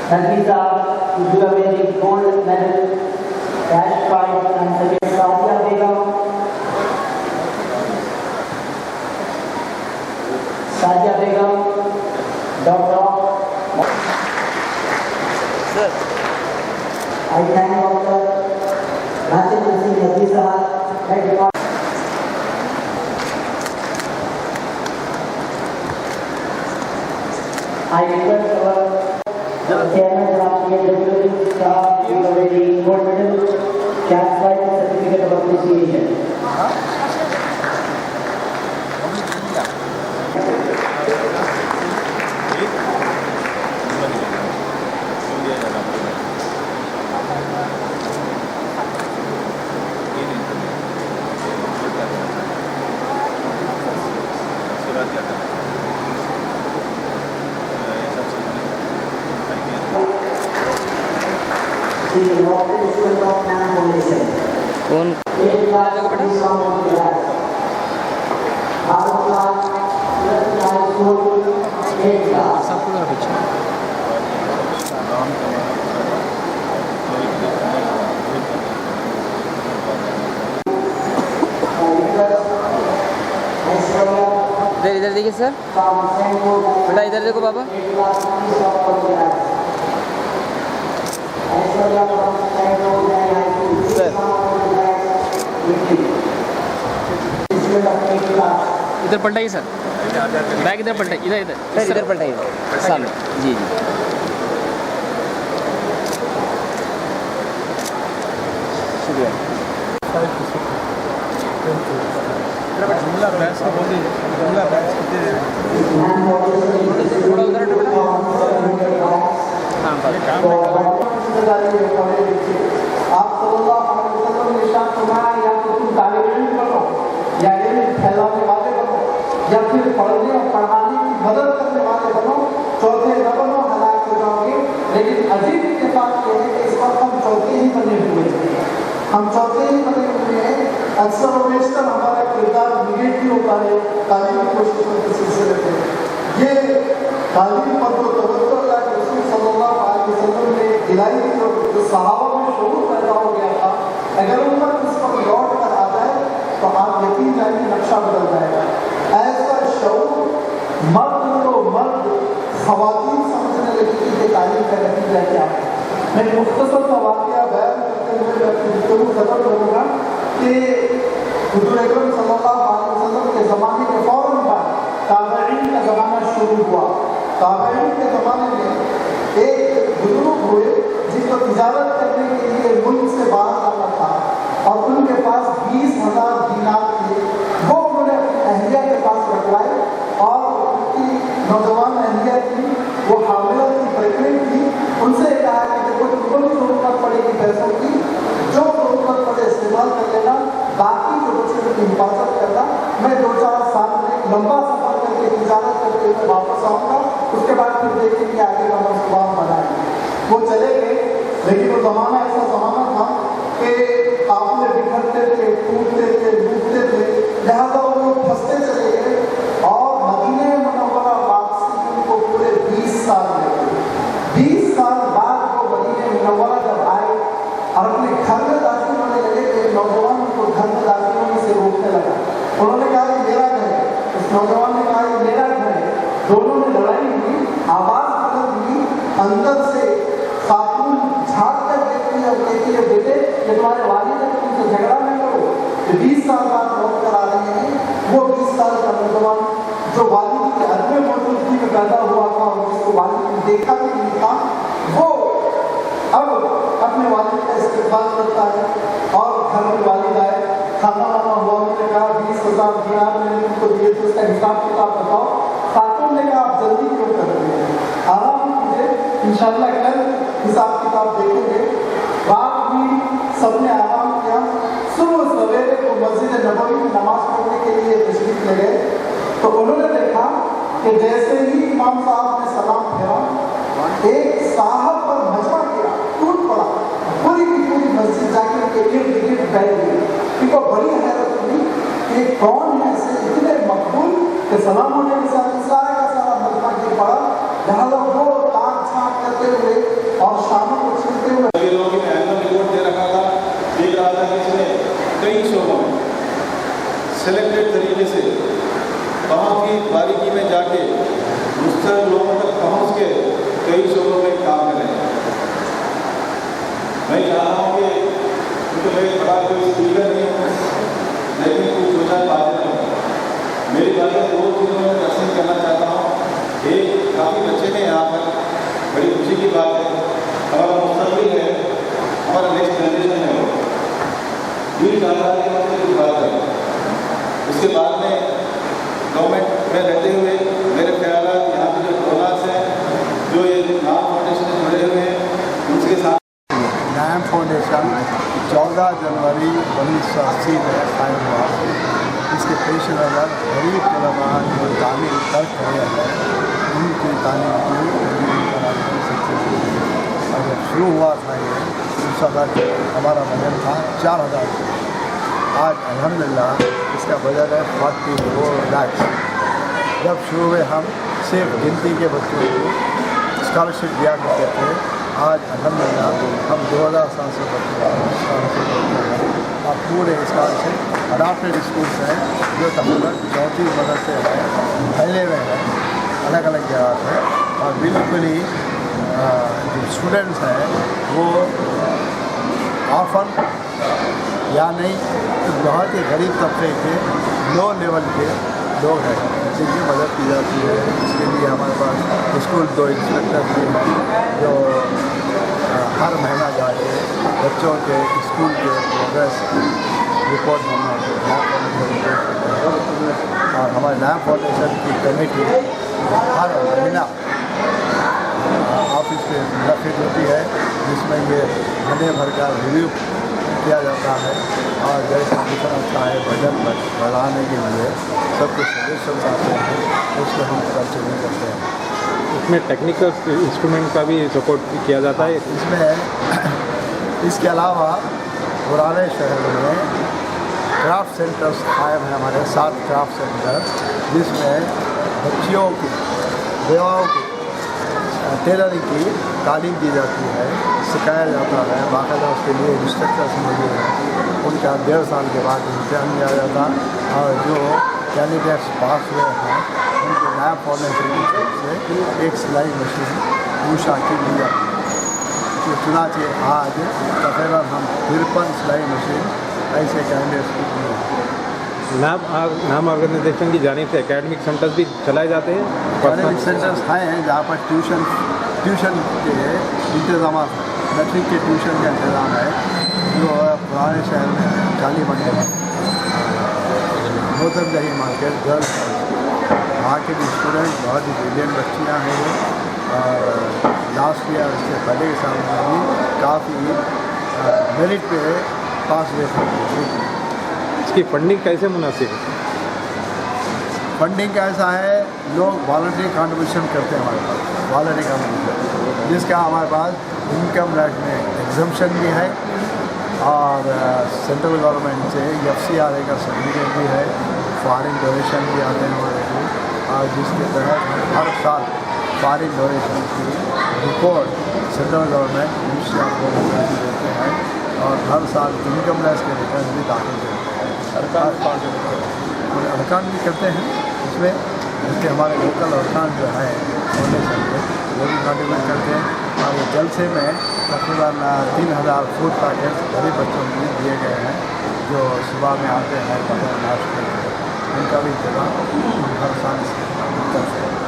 Nafisa Juravedi gold medal, cash prize and second Sadia Begum. Sadia Begum, Dr. Sir, I thank Dr. Rajiv Singh Nafisa, head department. I request our chairman of the WWF staff to already gold medal, cash prize and certificate of appreciation. कौन इधर इधर देखिए sir, बेटा इधर देखो बाबा। Sir इधर पलटाइए sir, bag इधर पलटाइए, इधर इधर सर, इधर पलटाइए सामने। जी जी शुक्रिया। आप या तो तुम तालिबान बनो या ये फैलाने वाले बनो या फिर पढ़ने और पढ़ाने की मदद करने वाले बनो, चौथे न बनो, हलाक हो जाओगे। लेकिन अजीब के बात यह है कि इस वक्त हम चौथे ही बने हुए हैं, हम चौथे ही बने हुए हैं। अक्सर और बेशतर हमारा किरदार निगेटिव होता है तालीमी कोशिशों के सिलसिले में। ये तालीम पर जो तवज्जो अल्लाह के रसूल सल्लल्लाहु अलैहि वसल्लम ने दिलाई, जो सहाबा में शुरू पैदा हो गया था, अगर उम्मत इस पर लौट कर आ जाए तो आप यकीन जानिए नक्शा बदल जाएगा। ऐसा शौक मर्द को मर्द, ख़वातीन समझने लगी कि तालीम का नतीजा क्या है। मैं मुख्तसर सा वाक़या बयान करते हुए गुफ्तगू ख़त्म करूँगा कि हुज़ूर अकरम सल्लल्लाहु अलैहि वसल्लम के ज़माने के फ़ौरन बाद ताबईन का ज़माना शुरू हुआ। ताबईन के ज़माने में एक बुजुर्ग हुए जिनको तिजारत करने के लिए मुल्क से बाहर जाना था और उनके पास 20,000 दीनार थे। वो उन्होंने अपनी अहलिया के पास रखवाए और उनकी नौजवान अहलिया थी, वो हामिला थी, प्रेगनेंट थी। उनसे कहा कि देखो तुमको भी ज़रूरत पड़ेगी पैसों की, जो ज़रूरत पड़े इस्तेमाल कर लेना, बाकी जो बच्चे की हिफाजत करना। मैं 2-4 साल में लंबा सफर करके तिजारत करके मैं वापस आऊँगा, उसके बाद फिर देखेंगे आगे का मनसूबा बनाएंगे। वो चले गए, लेकिन वो ज़माना ऐसा ज़माना था कि काफ़िले बिखरते थे, टूटते थे, डूबते थे, लिहाजा वो फंसते चले गए और मदीने मुनव्वरा वापसी उनको पूरे 20 साल लगे। 20 साल बाद वो मदीने मुनव्वरा जब आए और अपने घर में दाखिल होने लगे, एक नौजवान उनको घर में दाखिल होने से रोकने लगा। उन्होंने कहा कि मेरा घर है, उस नौजवान ने कहा कि मेरा घर है। दोनों ने लड़ाई हुई, आवाज़ बुलंद हुई, अंदर से खातून झाँक कर देखती है और कहती है बेटे ये तुम्हारे वालिद है, तुमसे झगड़ा न करो। जो 20 साल बाद लौट कर आ रहे हैं, वो 20 साल का नौजवान जो वालिद की अदम मौजूदगी में पैदा हुआ था और जिसको वालिद ने देखा भी नहीं था, वो अब अपने वालिद का इस्तेमाल करता है और घर में वालिद आए, खाना वाना हुआ, उन्होंने कहा 20,000 दीनार मैंने तुमको दिए थे, उसका हिसाब किताब बताओ। खातून ने कहा आप जल्दी क्यों कर रहे हैं, आराम कीजिए, इंशाअल्लाह कल हिसाब किताब देखेंगे। रात भी सबने आराम किया। सुबह सवेरे को मस्जिद नबवी नमाज पढ़ने के लिए तशरीफ ले गए तो उन्होंने देखा कि जैसे ही इमाम साहब ने सलाम फेरा, एक साहब पर मजमा गिरा, टूट पड़ा, पूरी की पूरी मस्जिद जाकर के इर्द गिर्द बैठ गई। इनको बड़ी हैरत हुई कि कौन है ऐसे इतने मकबूल कि सलाम होने के साथ सारा का सारा मजमा गिर पड़ा। लिहाजा वो ताक छाक करते हुए तरीके से गाँव की बारीकी में जाके मुस्तहक लोगों तक पहुँच के कई शोबों में काम करें। मैं चाह रहा हूँ कि क्योंकि मैं बड़ा कोई स्पीकर नहीं हूँ, लेकिन कुछ सोचा बातें नहीं। मेरी बातें दो चीज़ों में तकसीम करना चाहता हूँ। एक, काफ़ी बच्चे हैं यहाँ पर, बड़ी खुशी की बात है, हमारा मुस्तकबिल है, हमारा नेक्स्ट जनरेशन है। ये जानकारी की बात है। उसके बाद में गवर्नमेंट में रहते हुए मेरे ख्याल यहाँ के जो डोनर्स हैं, जो ये नाम फाउंडेशन से जुड़े हुए हैं, उनके साथ नाम फाउंडेशन 14 जनवरी 1980 में कायम हुआ। इसके पेश नज़र गरीब तलबा जो तालीम कर रहे हैं उनकी तालीम की और जब शुरू हुआ था ये उस वक्त हमारा बजट था 4,000। आज अल्हम्दुलिल्लाह इसका बजट है 44 लाख। जब शुरू में हम सिर्फ गिनती के बच्चों को स्कॉलरशिप दिया करते थे, आज अल्हम्दुलिल्लाह हम 2,700 बच्चों को स्कॉलरशिप देते हैं। और पूरे स्कॉलरशिप अडॉप्टेड स्कूल्स हैं जो तकरीबन 34 मदरसे हैं, फैले हुए हैं अलग अलग जगह पे। और बिल्कुल ही जो स्टूडेंट्स हैं वो ऑफन या नहीं तो बहुत ही गरीब तबके के लो लेवल के लोग हैं जिनकी मदद की जाती है। इसके लिए हमारे पास स्कूल 2 इंस्पेक्टर भी हैं जो हर महीना जाके बच्चों के स्कूल के प्रोग्रेस रिपोर्ट बनाते हैं। और हमारे नाम फाउंडेशन की कमेटी हर महीना ऑफिस में मुनक़िद होती है, जिसमें ये महीने भर का रिव्यू किया जाता है। और जैसे जितना अच्छा है बजट बढ़ाने के लिए सब कुछ सजेशन आते हैं, उसको हम कंटिन्यू करते हैं। इसमें टेक्निकल इंस्ट्रूमेंट का भी सपोर्ट किया जाता है। इसमें इसके अलावा पुराने शहर में क्राफ्ट सेंटर्स कायम है हमारे 7 क्राफ्ट सेंटर, जिसमें बच्चियों की बेवाओं की टेलरिंग की तालीम दी जाती है, सिखाया जाता है। बाकायदा उसके लिए इंस्ट्रक्टर्स मौजूद हैं। उनका 1.5 साल के बाद इम्तिहान लिया जाता और जो कैंडिडेट्स पास हुए हैं उनको नाम फाउंडेशन की तरफ से एक सिलाई मशीन ऊषा की दी जाती है। तो चुनाचे आज तकरीबन हम 53 सिलाई मशीन ऐसे कैंडिडेट्स को दिए हैं। नाम ऑर्गेनाइजेशन की जानिब से एकेडमिक सेंटर्स भी चलाए जाते हैं। एकेडमिक सेंटर्स हैं जहाँ पर ट्यूशन के इंतज़ाम, मैट्रिक के ट्यूशन का इंतज़ाम है जो पुराने शहर में जाली मंडल है, नौतन दही मार्केट गर्ल्स, वहाँ के भी स्टूडेंट बहुत ही ब्रिलियंट बच्चियाँ हैं वो। और लास्ट ईयर इससे पहले के साल में भी काफ़ी मेरिट पे पास हुए थे। इसकी फंडिंग कैसे मुनासिब है? फंडिंग का ऐसा है, लोग वॉलंटरी कंट्रीब्यूशन करते हैं हमारे पास, वॉलंटरी कंट्रीब्यूशन जिसका हमारे पास इनकम टैक्स में एग्जम्पशन भी है और सेंट्रल गवर्नमेंट से FCRA का सर्टिफिकेट भी है, फॉरेन डोनेशन भी आते हैं हमारे को। और जिसके तहत हर साल फॉरेन डोनेशन की report central government ministry of government देते हैं और हर साल इनकम टैक्स के रिटर्न भी दाखिल करते हैं। अरकान भी करते हैं इसमें, जिससे हमारे लोकल अरकान जो है फाउंडेशन के वो भी कंट्रीब्यूट करते हैं। और ये जलसे में तकरीबन 3,000 फूड पैकेट गरीब बच्चों को दिए गए हैं जो सुबह में आते हैं बगैर नाश्ते के। उनका भी इंतजाम हर साल करते हैं।